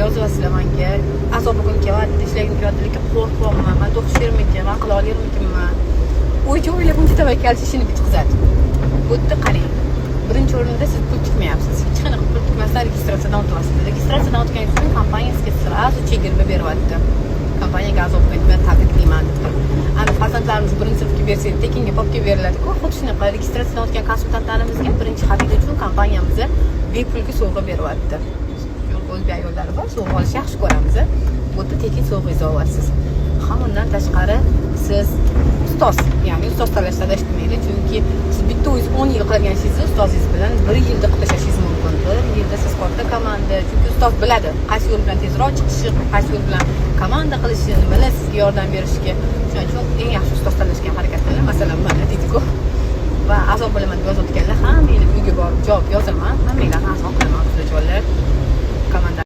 yozyapsizlar menga. Azobim kelyapti, ishlagim kelyapti, lekin qo'rqyapman. Men o'qishirmikin, men qila olarmikinman. O'ylab uncha tavakkalchi ishini bitkazadi. Bu yerda qarang. Birinchi o'rinda siz pul tikmayapsiz. Hech qanaqa pul tikmasdan registratsiyadan o'tyapsiz. Registratsiyadan o'tgandan so'ng kompaniya sizga sразу chegirma beryapti. Kompaniyaga azobga men tabriklayman deb turib. Ana farzandlarimiz birinchi sinfga bersangiz tekinga popga beriladi-ku. Xuddi shunaqa registratsiyadan o'tgan konsultantlarimizga birinchi xarid uchun kompaniyamiz bepulga sovg'a beryapti. O'zbek ayollari bor, sovg'a olishni yaxshi ko'ramiz. Bu yerda tekin sovg'a olasiz. Undan tashqari siz ustoz, ya'ni ustoz tanlashda adashmaydi, chunki siz bitta o'zingiz 10 yil qilgan ishingizni ustozingiz bilan 1 yilda qilib tashlashingiz mumkin. 1 yilda siz katta komanda, chunki ustoz biladi qaysi yo'l bilan tezroq chiqishi, qaysi yo'l bilan komanda qilishni, nimalar sizga yordam berishiga. Shuning uchun eng yaxshi ustoz tanlashga harakat qiling. Masalan, mana deydi-ku. Va azob bilaman deb yozayotganlar hammanglar uyga borib javob yozaman. Hammanglarni azob qilaman, o'zbeklar. Komanda